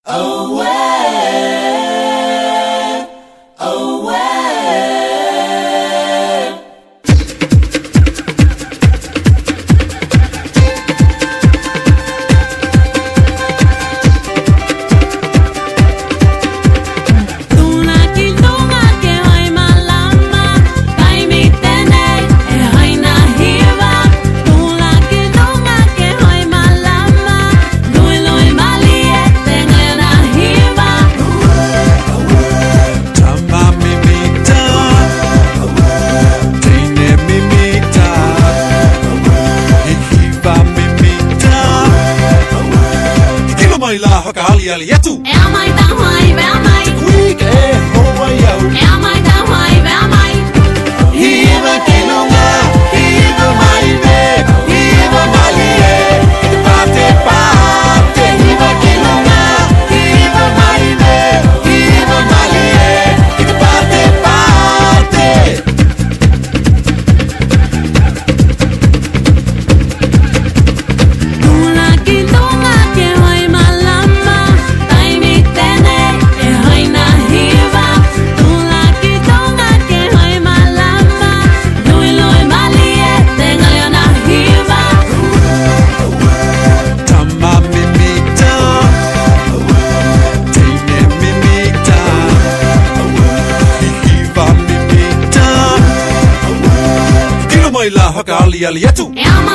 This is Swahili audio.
Away, away. La hakali ali yetu. Am I down high? Am I? Week eh hoa yo. Am I down high? Am I? Hiva kinunga, hiva maive, hiva malie. Pate pate, hiva kinunga, hiva maive, hiva malie. Pate pate. La hakali ali yetu. Am